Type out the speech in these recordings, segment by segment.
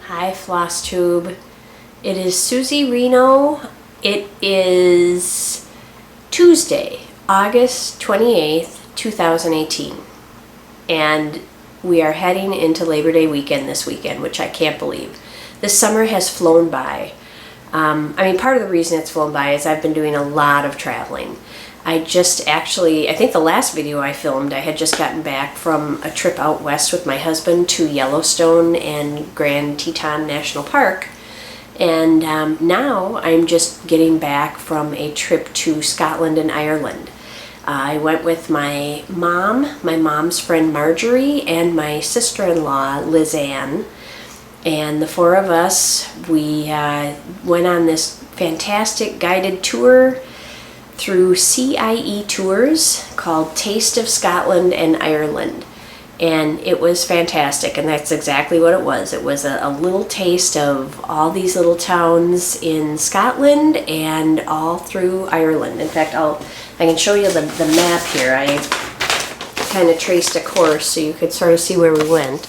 Hi FlossTube. It is Susie Reno. It is Tuesday, August 28th, 2018. And we are heading into Labor Day weekend this weekend, which I can't believe. The summer has flown by. Part of the reason it's flown by is I've been doing a lot of traveling. I think the last video I filmed, I had just gotten back from a trip out west with my husband to Yellowstone and Grand Teton National Park. And now I'm just getting back from a trip to Scotland and Ireland. I went with my mom's friend Marjorie, and my sister-in-law Lizanne. And the four of us, we went on this fantastic guided tour through CIE Tours called Taste of Scotland and Ireland. And it was fantastic, and that's exactly what it was. It was a little taste of all these little towns in Scotland and all through Ireland. In fact, I can show you the map here. I kind of traced a course so you could sort of see where we went.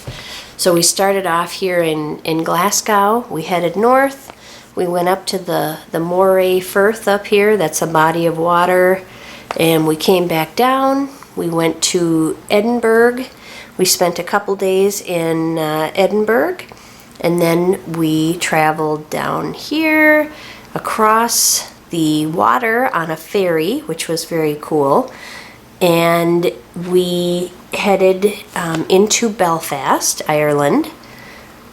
So we started off here in Glasgow. We headed north. We went up to the Moray Firth up here. That's a body of water. And we came back down. We went to Edinburgh. We spent a couple days in Edinburgh. And then we traveled down here across the water on a ferry, which was very cool. And we headed into Belfast, Ireland.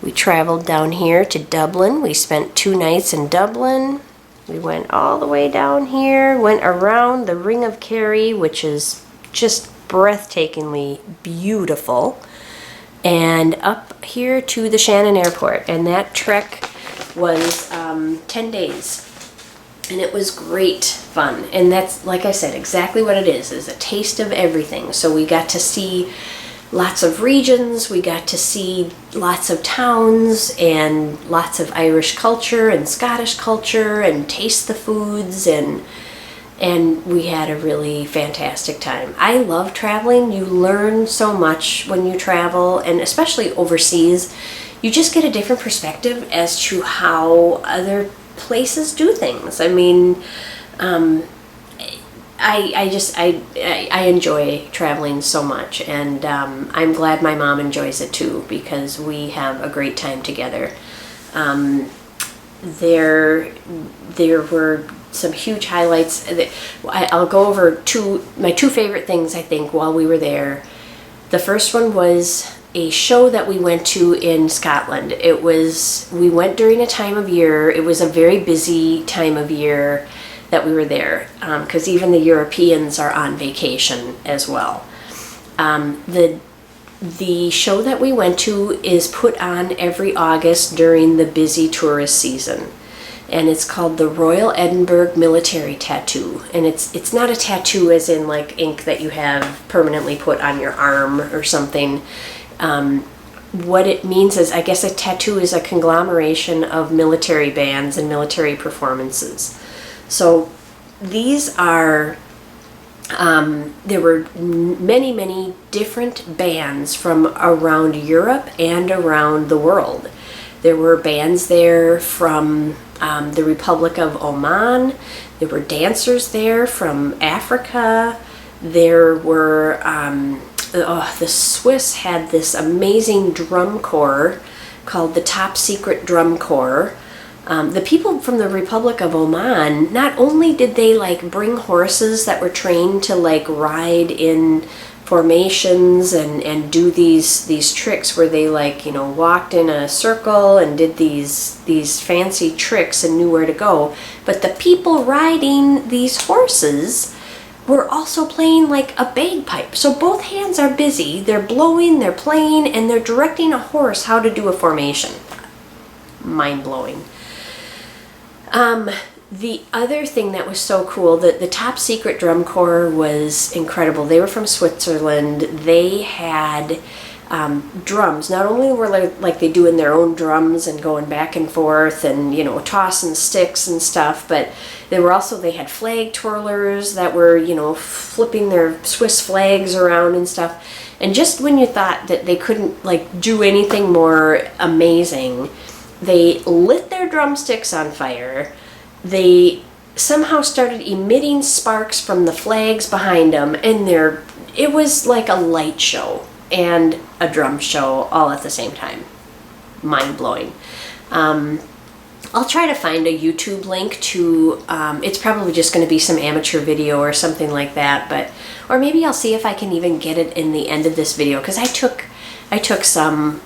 We traveled down here to Dublin. We spent 2 nights in Dublin. We went all the way down here, went around the Ring of Kerry, which is just breathtakingly beautiful, and up here to the Shannon Airport. And that trek was 10 days. And it was great fun. And that's, like I said, exactly what it is a taste of everything. So we got to see lots of regions, we got to see lots of towns and lots of Irish culture and Scottish culture and taste the foods, and we had a really fantastic time. I love traveling. You learn so much when you travel, and especially overseas. You just get a different perspective as to how other places do things. I enjoy traveling so much, and I'm glad my mom enjoys it too, because we have a great time together. There were some huge highlights. I'll go over my two favorite things, I think, while we were there. The first one was a show that we went to in Scotland. We went during a time of year, it was a very busy time of year that we were there, because even the Europeans are on vacation as well. The show that we went to is put on every August during the busy tourist season, and it's called the Royal Edinburgh Military Tattoo. And it's not a tattoo as in like ink that you have permanently put on your arm or something. What it means is, I guess a tattoo is a conglomeration of military bands and military performances. So these are, there were many different bands from around Europe and around the world. There were bands there from the Republic of Oman. There were dancers there from Africa. There were, the Swiss had this amazing drum corps called the Top Secret Drum Corps. The people from the Republic of Oman, not only did they bring horses that were trained to ride in formations and do these tricks where they walked in a circle and did these fancy tricks and knew where to go, but the people riding these horses were also playing a bagpipe. So both hands are busy, they're blowing, they're playing, and they're directing a horse how to do a formation. Mind-blowing. The other thing that was so cool, the Top Secret Drum Corps was incredible. They were from Switzerland. They had drums. Not only were they doing their own drums and going back and forth and tossing sticks and stuff, but they had flag twirlers that were flipping their Swiss flags around and stuff. And just when you thought that they couldn't do anything more amazing, they lit their drumsticks on fire. They somehow started emitting sparks from the flags behind them, and it was like a light show and a drum show all at the same time. Mind-blowing. I'll try to find a YouTube link to, it's probably just going to be some amateur video or something like that, or maybe I'll see if I can even get it in the end of this video, because I took some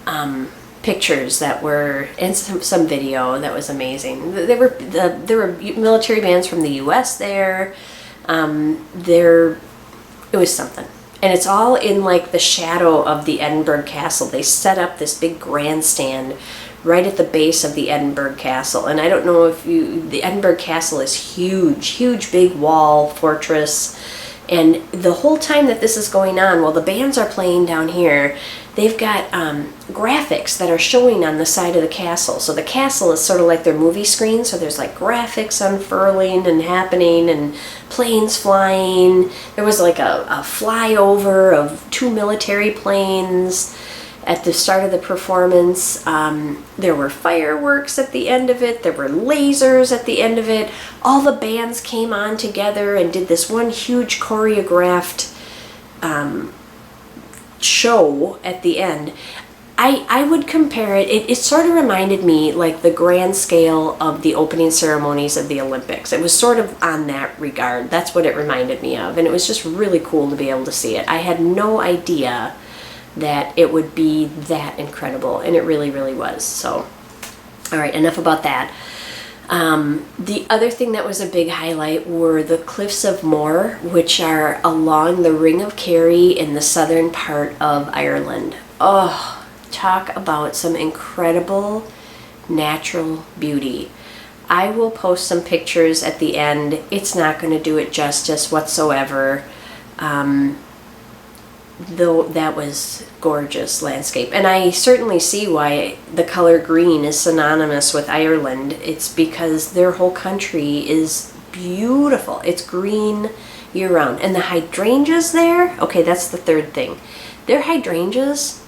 pictures that were, and some video that was amazing. There were military bands from the US there. It was something. And it's all in like the shadow of the Edinburgh Castle. They set up this big grandstand right at the base of the Edinburgh Castle. And I don't know if the Edinburgh Castle is huge, big wall, fortress. And the whole time that this is going on, while the bands are playing down here, they've got graphics that are showing on the side of the castle. So the castle is sort of like their movie screen. So there's like graphics unfurling and happening and planes flying. There was like a flyover of 2 military planes at the start of the performance. There were fireworks at the end of it. There were lasers at the end of it. All the bands came on together and did this one huge choreographed show at the end. I would compare it sort of reminded me like the grand scale of the opening ceremonies of the Olympics. It was sort of on that regard. That's what it reminded me of, and it was just really cool to be able to see it. I had no idea that it would be that incredible, and it really was. So, all right, enough about that. The other thing that was a big highlight were the Cliffs of Moher, which are along the Ring of Kerry in the southern part of Ireland. Oh, talk about some incredible natural beauty. I will post some pictures at the end. It's not going to do it justice whatsoever. Though that was gorgeous landscape. And I certainly see why the color green is synonymous with Ireland. It's because their whole country is beautiful. It's green year round. And the hydrangeas there, okay, that's the third thing. Their hydrangeas,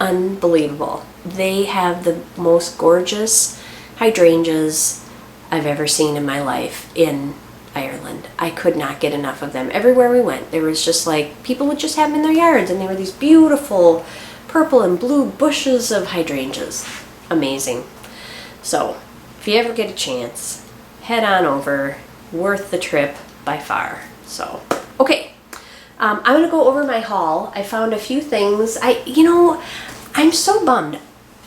unbelievable. They have the most gorgeous hydrangeas I've ever seen in my life in Ireland. I could not get enough of them. Everywhere we went, there was just like, people would just have them in their yards, and they were these beautiful purple and blue bushes of hydrangeas. Amazing. So, if you ever get a chance, head on over. Worth the trip by far. So, okay. I'm going to go over my haul. I found a few things. I'm so bummed.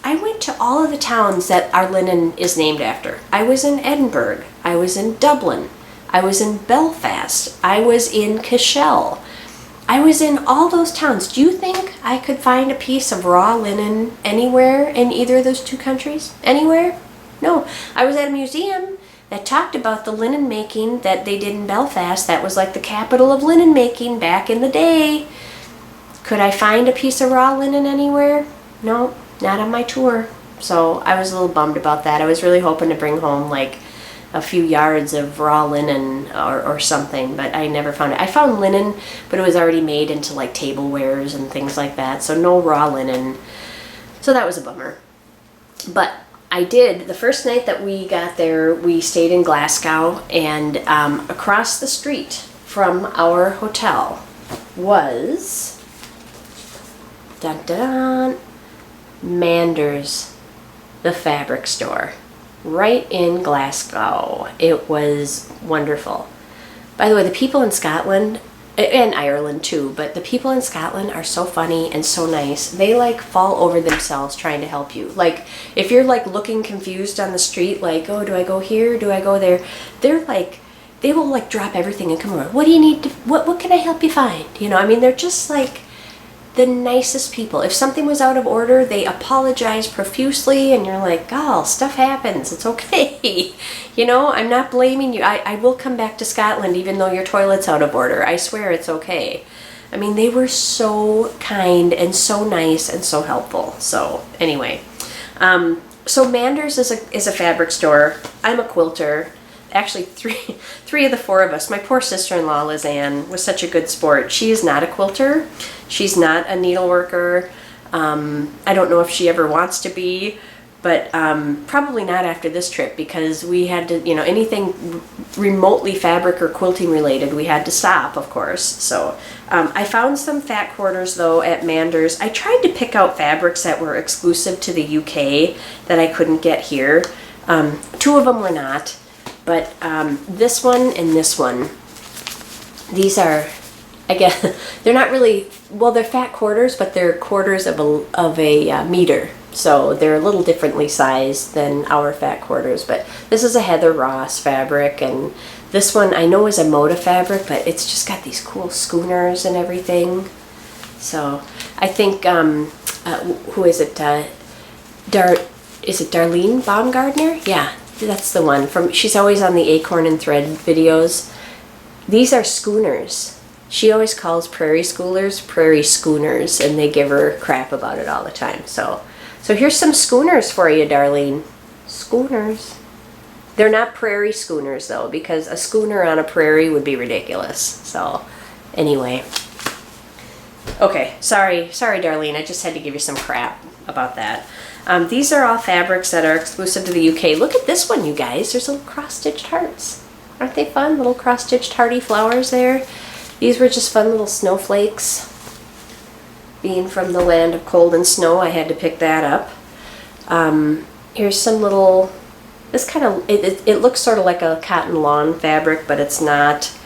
I went to all of the towns that our linen is named after. I was in Edinburgh. I was in Dublin. I was in Belfast. I was in Cashel. I was in all those towns. Do you think I could find a piece of raw linen anywhere in either of those two countries? Anywhere? No. I was at a museum that talked about the linen making that they did in Belfast. That was like the capital of linen making back in the day. Could I find a piece of raw linen anywhere? No, not on my tour. So I was a little bummed about that. I was really hoping to bring home like a few yards of raw linen or something, but I never found it. I found linen, but it was already made into like tablewares and things like that, so no raw linen. So that was a bummer. But I did, the first night that we got there, we stayed in Glasgow, and across the street from our hotel was dun, dun, Manders, the fabric store. Right in Glasgow. It was wonderful. By the way, the people in Scotland, and Ireland too, but the people in Scotland are so funny and so nice. They like fall over themselves trying to help you. Like, if you're like looking confused on the street, like, oh, do I go here? Do I go there? They're like, they will like drop everything and come over. What do you need to, what can I help you find? You know, I mean, they're just like the nicest people. If something was out of order, they apologize profusely, and you're like, oh, stuff happens. It's okay. You know, I'm not blaming you. I will come back to Scotland even though your toilet's out of order. I swear it's okay. I mean, they were so kind and so nice and so helpful. So anyway, so Manders is a fabric store. I'm a quilter. Actually, three of the four of us. My poor sister-in-law, Lizanne, was such a good sport. She is not a quilter. She's not a needleworker. I don't know if she ever wants to be, but probably not after this trip, because we had to, you know, anything remotely fabric or quilting related, we had to stop, of course. So I found some fat quarters though at Manders. I tried to pick out fabrics that were exclusive to the UK that I couldn't get here. Two of them were not, but this one and this one, these are, again, they're not really, well, they're fat quarters, but they're quarters of a meter. So they're a little differently sized than our fat quarters, but this is a Heather Ross fabric, and this one I know is a Moda fabric, but it's just got these cool schooners and everything. So I think, who is it? Is it Darlene Baumgardner? Yeah, that's the one. She's always on the Acorn and Thread videos. These are schooners. She always calls prairie schoolers prairie schooners, and they give her crap about it all the time. So here's some schooners for you, Darlene. Schooners. They're not prairie schooners though, because a schooner on a prairie would be ridiculous. So anyway. Okay, sorry Darlene, I just had to give you some crap about that. These are all fabrics that are exclusive to the UK. Look at this one, you guys. There's little cross-stitched hearts. Aren't they fun? Little cross-stitched hearty flowers there. These were just fun little snowflakes. Being from the land of cold and snow, I had to pick that up. Here's some little, this kind of, it looks sort of like a cotton lawn fabric, but it's not.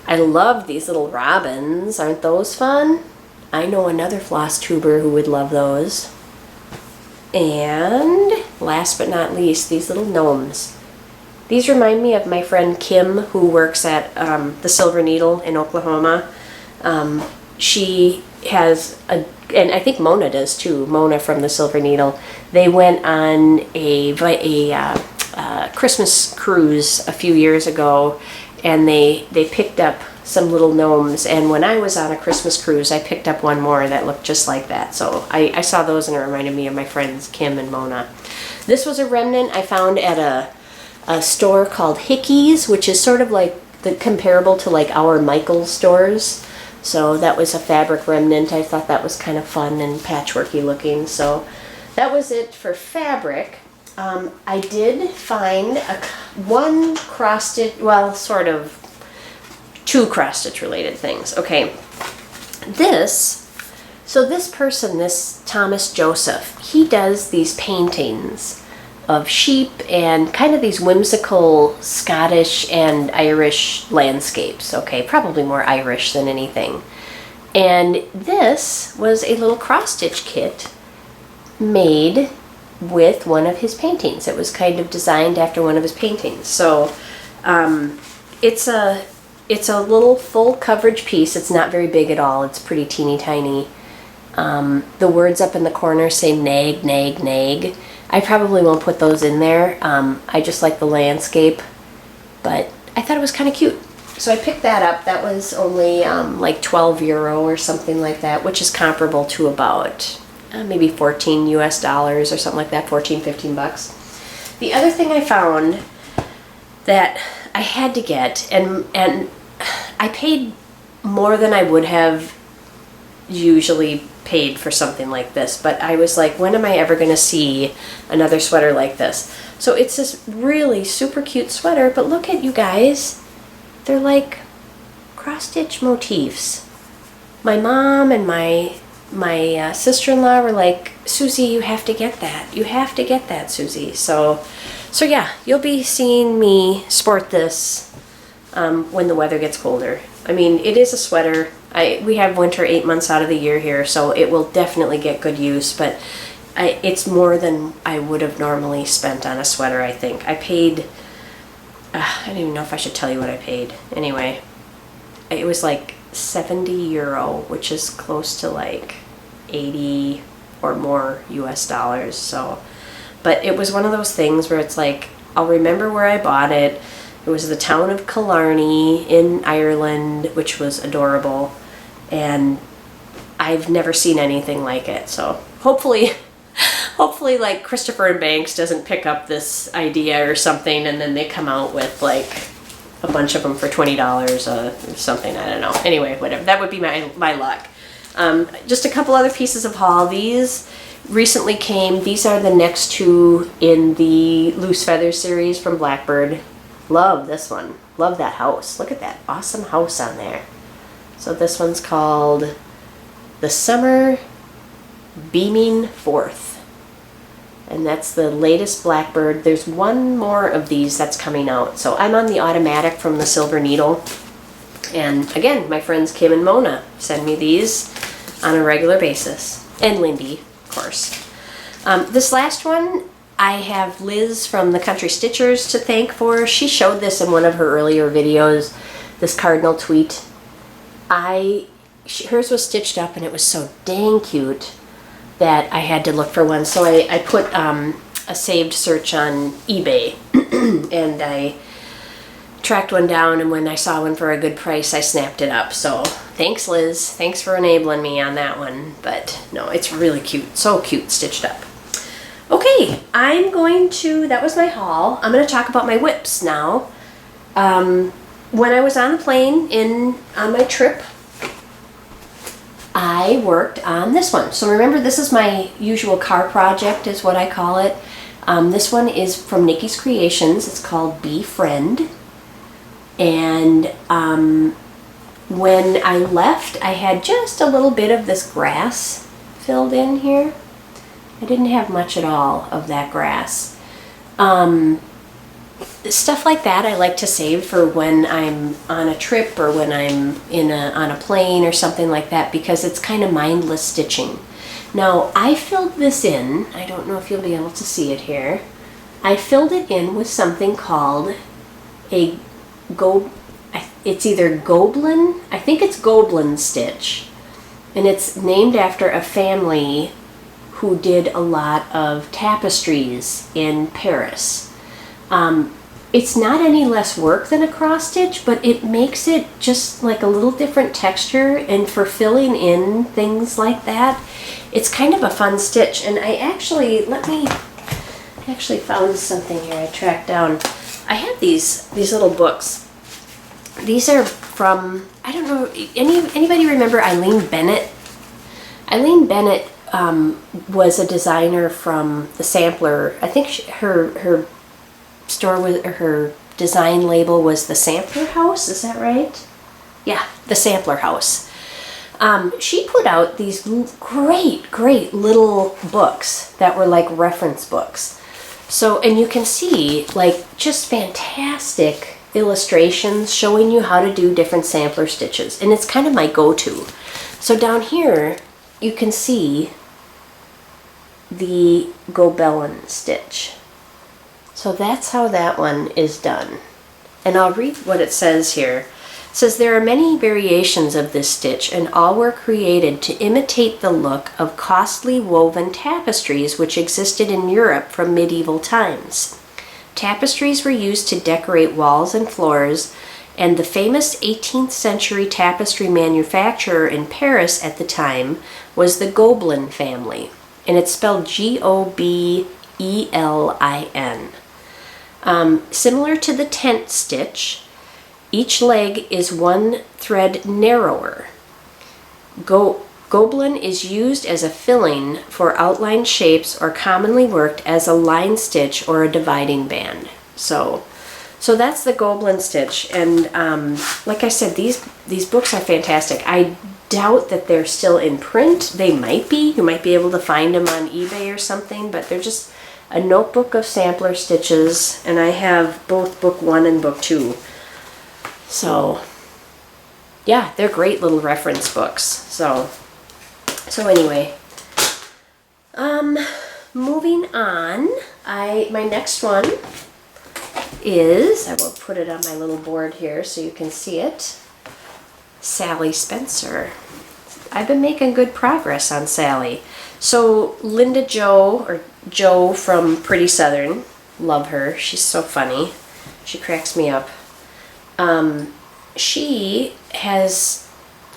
I love these little robins. Aren't those fun? I know another floss tuber who would love those. And last but not least, these little gnomes. These remind me of my friend Kim, who works at the Silver Needle in Oklahoma. She has and I think Mona does too, Mona from the Silver Needle. They went on a Christmas cruise a few years ago, and they picked up some little gnomes, and when I was on a Christmas cruise, I picked up one more that looked just like that. So I saw those, and it reminded me of my friends Kim and Mona. This was a remnant I found at a store called Hickeys, which is sort of like the comparable to like our Michael's stores. So that was a fabric remnant. I thought that was kind of fun and patchworky looking. So that was it for fabric. I did find one cross-stitch, well, sort of two cross-stitch related things. Okay, this person, this Thomas Joseph, he does these paintings of sheep and kind of these whimsical Scottish and Irish landscapes. Okay, probably more Irish than anything. And this was a little cross-stitch kit made with one of his paintings. It was kind of designed after one of his paintings. So it's a little full coverage piece. It's not very big at all. It's pretty teeny tiny. The words up in the corner say nag, nag, nag. I probably won't put those in there. I just like the landscape, but I thought it was kind of cute. So I picked that up. That was only like €12 or something like that, which is comparable to about maybe $14 US or something like that, 14, 15 bucks. The other thing I found that I had to get, and I paid more than I would have usually paid for something like this, but I was like, when am I ever going to see another sweater like this? So it's this really super cute sweater, but look at you guys. They're like cross-stitch motifs. My mom and my sister-in-law were like, Susie, you have to get that. You have to get that, Susie. So yeah, you'll be seeing me sport this when the weather gets colder. I mean, it is a sweater. We have winter 8 months out of the year here, so it will definitely get good use, but it's more than I would have normally spent on a sweater, I think. I paid, I don't even know if I should tell you what I paid. Anyway, it was like €70, which is close to like 80 or more US dollars. So, but it was one of those things where it's like, I'll remember where I bought it. It was the town of Killarney in Ireland, which was adorable, and I've never seen anything like it. So hopefully like Christopher and Banks doesn't pick up this idea or something, and then they come out with like a bunch of them for $20 or something. I don't know. Anyway, whatever. That would be my luck. Just a couple other pieces of haul. These recently came, these are the next two in the Loose Feather series from Blackbird. Love this one. Love that house. Look at that awesome house on there. So this one's called The Summer Beaming Forth. And that's the latest Blackbird. There's one more of these that's coming out. So I'm on the automatic from the Silver Needle. And again, my friends Kim and Mona send me these on a regular basis. And Lindy, of course. This last one, I have Liz from the Country Stitchers to thank for. She showed this in one of her earlier videos, this cardinal tweet. Hers was stitched up and it was so dang cute that I had to look for one. So I put a saved search on eBay and I tracked one down, and when I saw one for a good price, I snapped it up. So thanks, Liz. Thanks for enabling me on that one. But no, it's really cute. So cute stitched up. Okay, that was my haul. I'm going to talk about my whips now. When I was on the plane on my trip, I worked on this one. So remember, this is my usual car project is what I call it. This one is from NikysCreations. It's called Befriend. And when I left, I had just a little bit of this grass filled in here. I didn't have much at all of that grass. Stuff like that I like to save for when I'm on a trip or when I'm on a plane or something like that, because it's kind of mindless stitching. Now, I filled this in. I don't know if you'll be able to see it here. I filled it in with something called it's either Goblin, I think it's Goblin stitch, and it's named after a family who did a lot of tapestries in Paris. It's not any less work than a cross stitch, but it makes it just like a little different texture, and for filling in things like that, it's kind of a fun stitch. And I actually found something here I tracked down. I have these little books. These are from, I don't know, anybody remember Eileen Bennett? Eileen Bennett was a designer from the Sampler. I think her store was, or her design label was the Sampler House. Is that right? Yeah, the Sampler House. She put out these great little books that were like reference books. So, and you can see like just fantastic illustrations showing you how to do different sampler stitches, and it's kind of my go-to. So down here you can see the Gobelin stitch. So that's how that one is done. And I'll read what it says here. It says, there are many variations of this stitch, and all were created to imitate the look of costly woven tapestries which existed in Europe from medieval times. Tapestries were used to decorate walls and floors, and the famous 18th century tapestry manufacturer in Paris at the time was the Gobelin family, and it's spelled Gobelin. Similar to the tent stitch, each leg is one thread narrower. Gobelin is used as a filling for outlined shapes, or commonly worked as a line stitch or a dividing band. So that's the Gobelin stitch. And like I said, these books are fantastic. I doubt that they're still in print. They might be. You might be able to find them on eBay or something, but they're just a notebook of sampler stitches, and I have both book 1 and book 2. So yeah, they're great little reference books. So anyway, moving on, my next one is, I will put it on my little board here so you can see it, Sally Spencer. I've been making good progress on Sally. So Lynda Jo, or Jo from PrettySouthern, love her. She's so funny. She cracks me up. She has,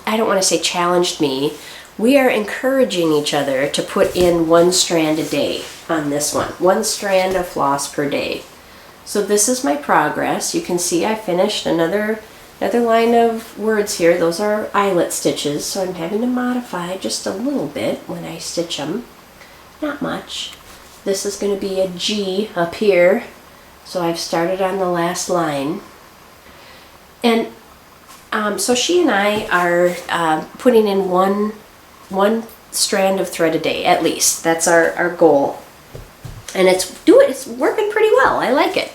I don't want to say challenged me, we are encouraging each other to put in 1 strand a day on this one. 1 strand of floss per day. So this is my progress. You can see I finished another line of words here. Those are eyelet stitches, so I'm having to modify just a little bit when I stitch them. not much. This is going to be a G up here, so I've started on the last line. And so she and I are putting in one strand of thread a day, at least. That's our goal. And it's working pretty well. I like it.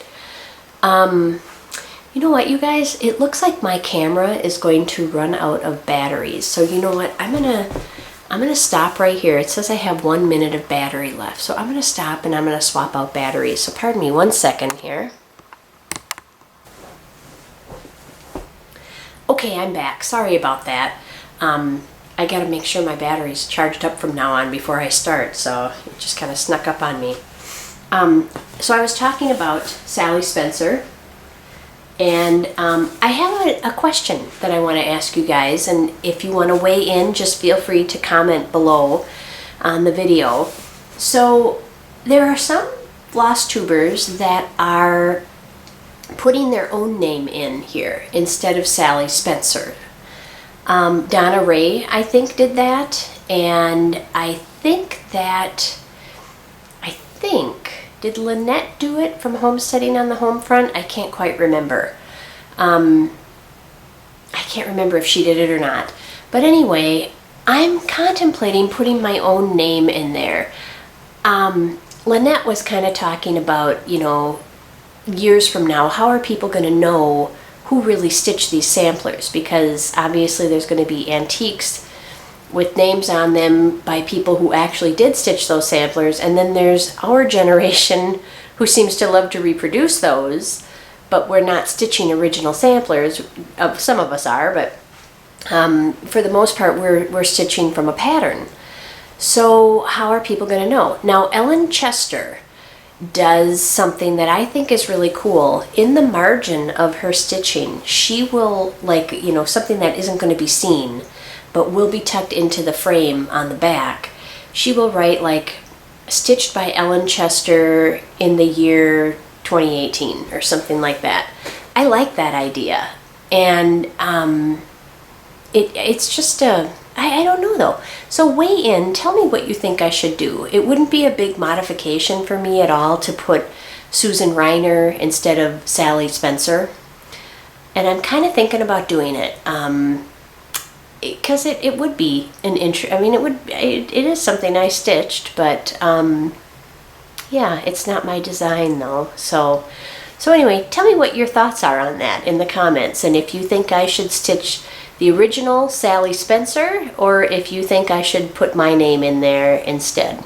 You know what, you guys? It looks like my camera is going to run out of batteries. So you know what? I'm gonna stop right here. It says I have 1 minute of battery left. So I'm gonna stop and I'm gonna swap out batteries. So pardon me 1 second here. Okay, I'm back. Sorry about that. I gotta make sure my battery's charged up from now on before I start. So it just kind of snuck up on me. So I was talking about Sally Spencer. And I have a question that I want to ask you guys, and if you want to weigh in, just feel free to comment below on the video. So there are some floss tubers that are putting their own name in here instead of Sally Spencer. Donna Ray, I think, did that, and I think, did Lynette do it from Homesteading on the Home Front? I can't quite remember. I can't remember if she did it or not. But anyway, I'm contemplating putting my own name in there. Lynette was kind of talking about, you know, years from now, how are people going to know who really stitched these samplers? Because obviously there's going to be antiques with names on them by people who actually did stitch those samplers, and then there's our generation who seems to love to reproduce those, but we're not stitching original samplers. Some of us are, but for the most part we're stitching from a pattern. So how are people going to know? Now Ellen Chester does something that I think is really cool. In the margin of her stitching, she will, like, you know, something that isn't going to be seen but will be tucked into the frame on the back, she will write like stitched by Ellen Chester in the year 2018 or something like that. I like that idea. And it's just I don't know though. So weigh in, tell me what you think I should do. It wouldn't be a big modification for me at all to put Susan Reiner instead of Sally Spencer. And I'm kind of thinking about doing it. Because it would be an I mean, it is something I stitched, but yeah, it's not my design though. So anyway, tell me what your thoughts are on that in the comments, and if you think I should stitch the original Sally Spencer, or if you think I should put my name in there instead.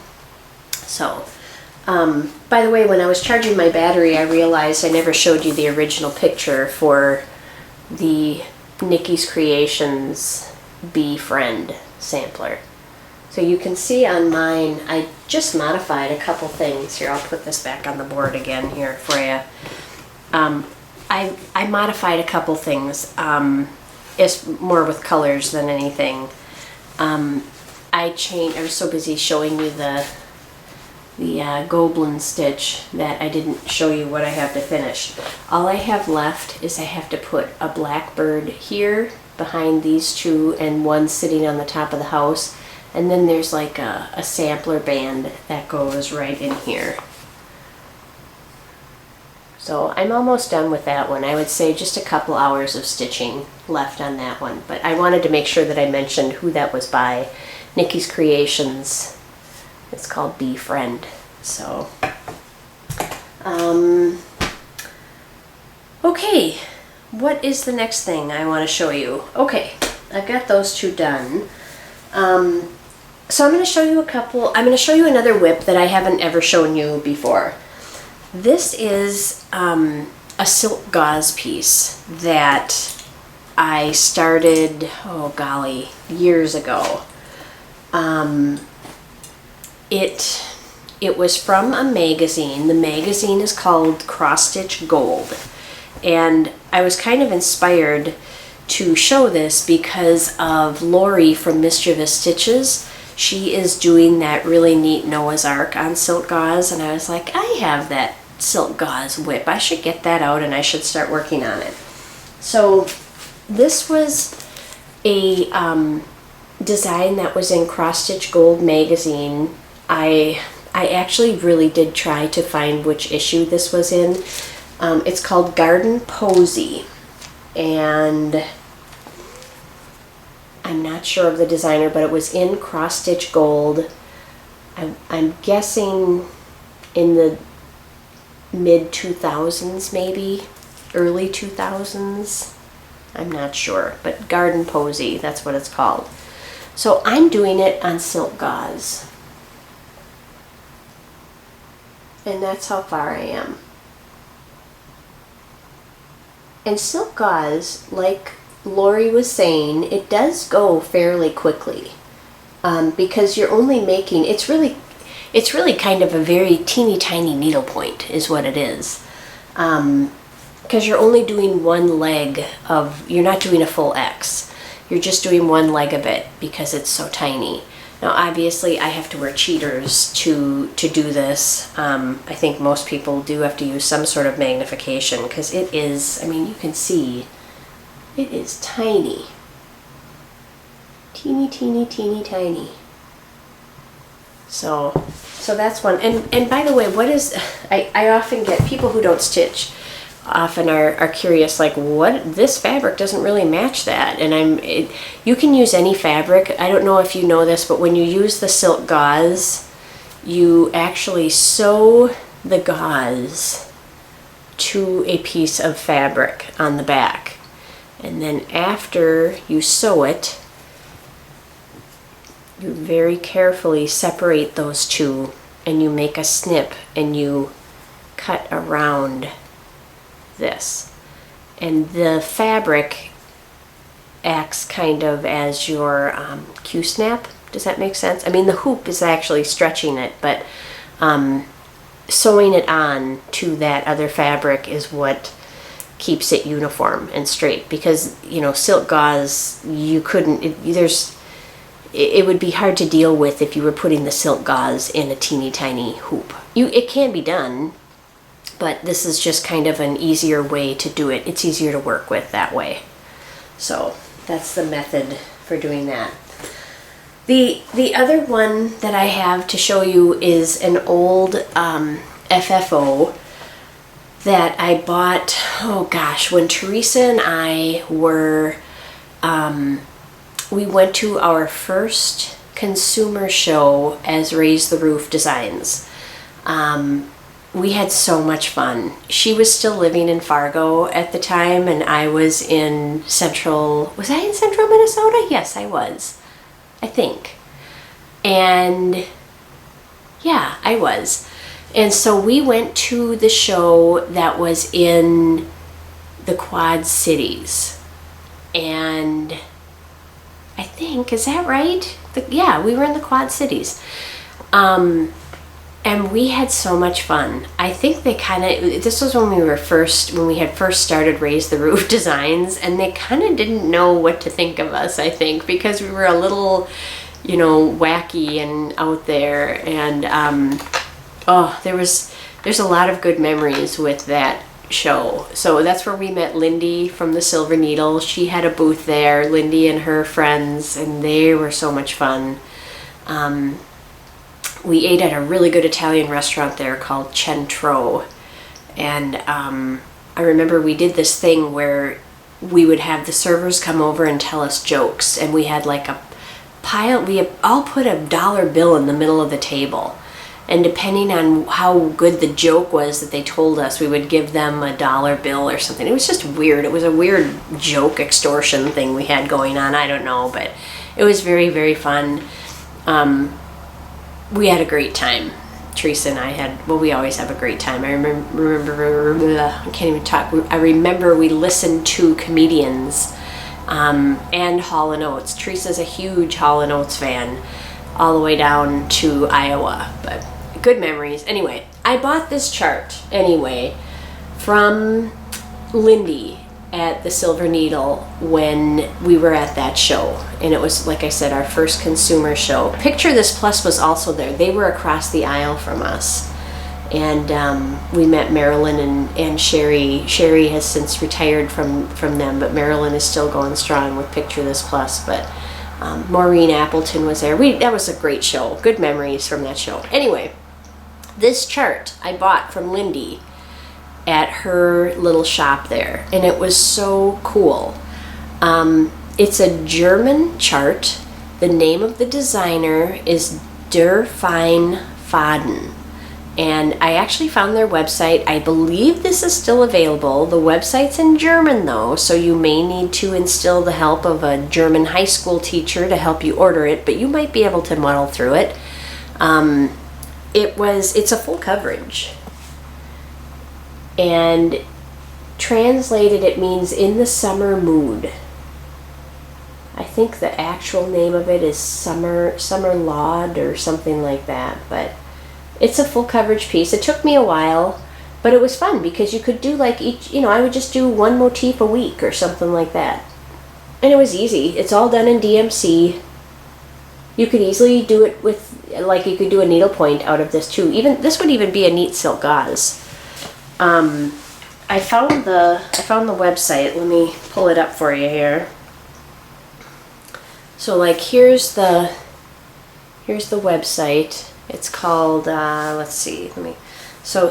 So, by the way, when I was charging my battery, I realized I never showed you the original picture for the NikysCreations Bee Friend sampler. So you can see on mine, I just modified a couple things. Here, I'll put this back on the board again here for you. I modified a couple things. It's more with colors than anything. I was so busy showing you the Goblin stitch that I didn't show you what I have to finish. All I have left is I have to put a blackbird here behind these two and one sitting on the top of the house, and then there's like a sampler band that goes right in here. So I'm almost done with that one. I would say just a couple hours of stitching left on that one, but I wanted to make sure that I mentioned who that was by. NikysCreations. It's called Bee Friend. So okay, what is the next thing I want to show you? Okay, I've got those two done. So I'm going to show you I'm going to show you another whip that I haven't ever shown you before. This is a silk gauze piece that I started, oh golly, years ago. It was from a magazine. The magazine is called Cross Stitch Gold. And I was kind of inspired to show this because of Lori from Mischievous Stitches. She is doing that really neat Noah's Ark on silk gauze, and I was like, I have that silk gauze whip. I should get that out and I should start working on it. So this was a design that was in Cross Stitch Gold magazine. I actually really did try to find which issue this was in. It's called Garden Posy, and I'm not sure of the designer, but it was in cross-stitch gold. I'm guessing in the mid-2000s, maybe early 2000s. I'm not sure, but Garden Posy, that's what it's called. So I'm doing it on silk gauze. And that's how far I am. And silk gauze, like Lori was saying, it does go fairly quickly. Because you're only making, it's really kind of a very teeny tiny needle point is what it is. Because you're only doing one leg of, you're not doing a full X. You're just doing one leg of it because it's so tiny. Now obviously I have to wear cheaters to do this. I think most people do have to use some sort of magnification because it is, I mean, you can see, it is tiny. Teeny, teeny, teeny, tiny. So that's one. And by the way, what is, I often get people who don't stitch often are curious, like, what, this fabric doesn't really match that. And you can use any fabric. I don't know if you know this, but when you use the silk gauze, you actually sew the gauze to a piece of fabric on the back. And then after you sew it, you very carefully separate those two and you make a snip and you cut around this. And the fabric acts kind of as your Q-snap. Does that make sense? I mean, the hoop is actually stretching it, but sewing it on to that other fabric is what keeps it uniform and straight. Because, you know, silk gauze, you couldn't, it would be hard to deal with if you were putting the silk gauze in a teeny tiny hoop. It can be done, but this is just kind of an easier way to do it. It's easier to work with that way. So that's the method for doing that. The other one that I have to show you is an old FFO that I bought, oh gosh, when Theresa and I were, we went to our first consumer show as Raise the Roof Designs. We had so much fun. She was still living in Fargo at the time, and I was in was I in central Minnesota? Yes, I was, I think. And yeah, I was. And so we went to the show that was in the Quad Cities. And I think, is that right? Yeah, we were in the Quad Cities. And we had so much fun. I think they kind of, this was when we had first started Raise the Roof Designs, and they kind of didn't know what to think of us, I think, because we were a little, you know, wacky and out there. And there's a lot of good memories with that show. So that's where we met Lynda from the Silver Needle. She had a booth there, Lynda and her friends, and they were so much fun. We ate at a really good Italian restaurant there called Centro. And I remember we did this thing where we would have the servers come over and tell us jokes. And we had like a pile, we all put a dollar bill in the middle of the table. And depending on how good the joke was that they told us, we would give them a dollar bill or something. It was just weird. It was a weird joke extortion thing we had going on. I don't know, but it was very, very fun. We had a great time. Theresa and I we always have a great time. I remember I can't even talk. I remember we listened to comedians and Hall & Oates. Theresa's a huge Hall & Oates fan all the way down to Iowa, but good memories. Anyway, I bought this chart anyway from Lynda at the Silver Needle when we were at that show, and it was, like I said, our first consumer show. Picture This Plus was also there. They were across the aisle from us, and we met Marilyn and Sherry. Sherry has since retired from them, but Marilyn is still going strong with Picture This Plus. But Maureen Appleton was there. That was a great show. Good memories from that show. Anyway, this chart I bought from Lindy at her little shop there, and it was so cool. It's a German chart. The name of the designer is Feine Faden. And I actually found their website. I believe this is still available. The website's in German though, so you may need to instill the help of a German high school teacher to help you order it, but you might be able to muddle through it. It's a full coverage. And translated, it means in the summer mood. I think the actual name of it is Summerlaude or something like that, but it's a full coverage piece. It took me a while, but it was fun because you could do like each, I would just do one motif a week or something like that. And it was easy. It's all done in DMC. You could easily do it with, like you could do a needlepoint out of this too. This would even be a neat silk gauze. I found the website. Let me pull it up for you here. So like here's the website. It's called let's see. So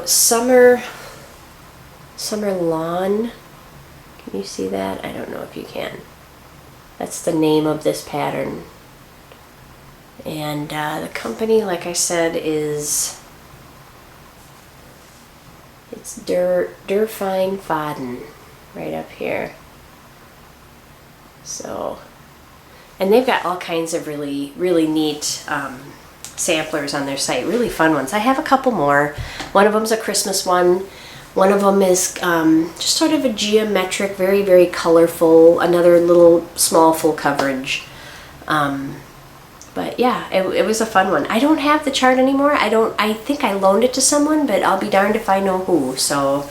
Summerlawn. Can you see that? I don't know if you can. That's the name of this pattern. And the company, like I said, it's Feine Faden, right up here. So, and they've got all kinds of really, really neat samplers on their site, really fun ones. I have a couple more. One of them's a Christmas one. One of them is just sort of a geometric, very, very colorful, another little small full coverage. But yeah, it was a fun one. I don't have the chart anymore. I think I loaned it to someone, but I'll be darned if I know who. So,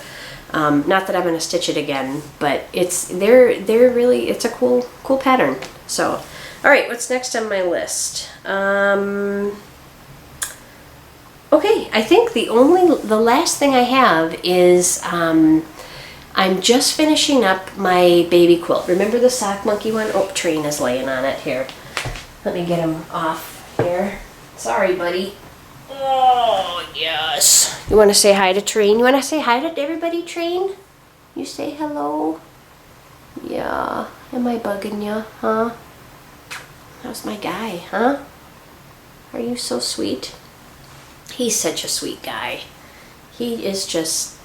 not that I'm gonna stitch it again, but they're really, it's a cool pattern. So, all right, what's next on my list? Okay, I think the last thing I have is I'm just finishing up my baby quilt. Remember the sock monkey one? Oh, Train is laying on it here. Let me get him off here. Sorry, buddy. Oh, yes. You want to say hi to Train? You want to say hi to everybody, Train? You say hello? Yeah. Am I bugging you, huh? How's my guy, huh? Are you so sweet? He's such a sweet guy. He is just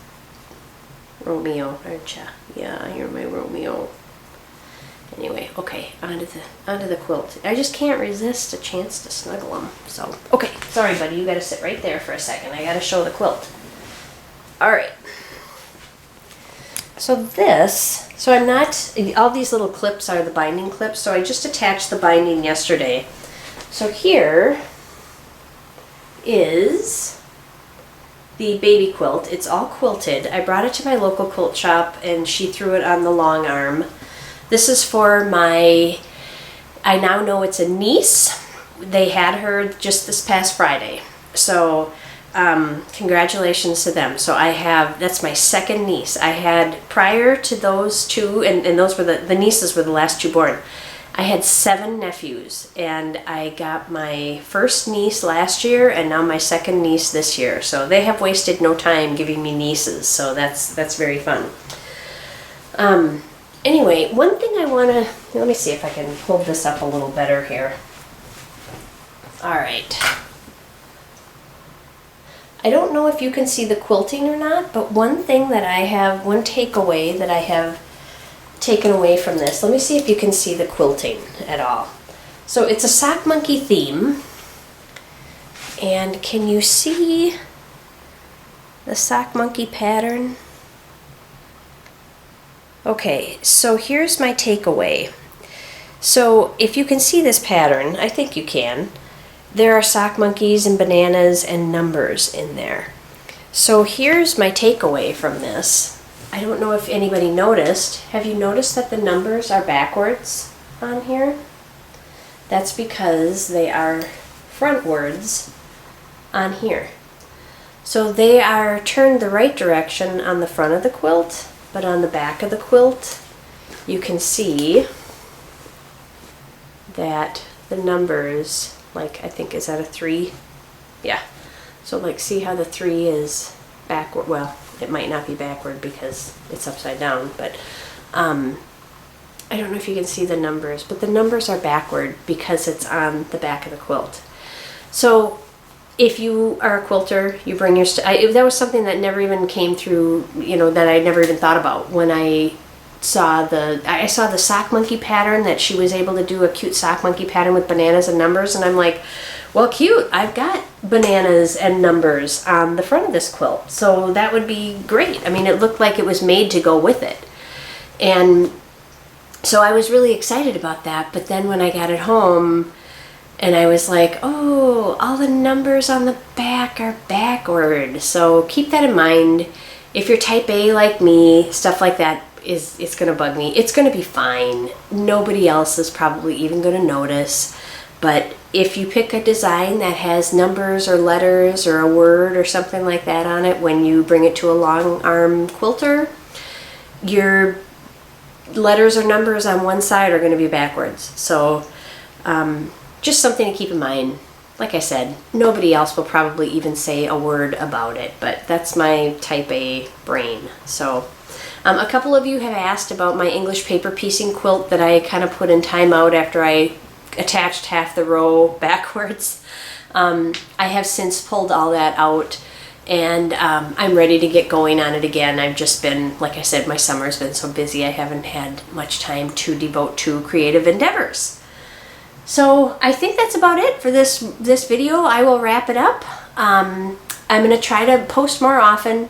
Romeo, aren't you? Yeah, you're my Romeo. Anyway, okay, onto the quilt. I just can't resist a chance to snuggle him. So, okay, sorry, buddy, you gotta sit right there for a second. I gotta show the quilt. All right. So I'm not, all these little clips are the binding clips, so I just attached the binding yesterday. So here is the baby quilt. It's all quilted. I brought it to my local quilt shop and she threw it on the long arm. This is for I now know it's a niece. They had her just this past Friday. So congratulations to them. So that's my second niece. I had, prior to those two, and those were the nieces were the last two born, I had 7 nephews, and I got my first niece last year and now my second niece this year. So they have wasted no time giving me nieces, so that's very fun. Anyway, one thing I want to, let me see if I can hold this up a little better here. All right. I don't know if you can see the quilting or not, but one takeaway that I have taken away from this, let me see if you can see the quilting at all. So it's a sock monkey theme, and can you see the sock monkey pattern? Okay, so here's my takeaway. So if you can see this pattern, I think you can, there are sock monkeys and bananas and numbers in there. So here's my takeaway from this. I don't know if anybody noticed. Have you noticed that the numbers are backwards on here? That's because they are frontwards on here. So they are turned the right direction on the front of the quilt, but on the back of the quilt, you can see that the numbers, like I think, is that a 3? Yeah. So like see how the 3 is backward? Well, it might not be backward because it's upside down, but I don't know if you can see the numbers, but the numbers are backward because it's on the back of the quilt. So if you are a quilter, you bring your that was something that never even came through, you know, that I never even thought about when I saw the sock monkey pattern, that she was able to do a cute sock monkey pattern with bananas and numbers, and I'm like, well, cute, I've got bananas and numbers on the front of this quilt, so that would be great. I mean, it looked like it was made to go with it. And so I was really excited about that, but then when I got it home and I was like, oh, all the numbers on the back are backward. So keep that in mind. If you're type A like me, stuff like that it's going to bug me. It's going to be fine. Nobody else is probably even going to notice. But if you pick a design that has numbers or letters or a word or something like that on it, when you bring it to a long arm quilter, your letters or numbers on one side are going to be backwards. So just something to keep in mind. Like I said, nobody else will probably even say a word about it, but that's my type A brain. So a couple of you have asked about my English paper piecing quilt that I kind of put in timeout after I attached half the row backwards. I have since pulled all that out, and I'm ready to get going on it again. I've just been, like I said, my summer's been so busy I haven't had much time to devote to creative endeavors. So I think that's about it for this video. I will wrap it up. I'm going to try to post more often,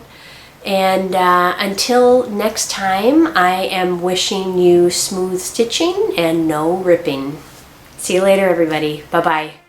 and until next time, I am wishing you smooth stitching and no ripping. See you later, everybody. Bye-bye.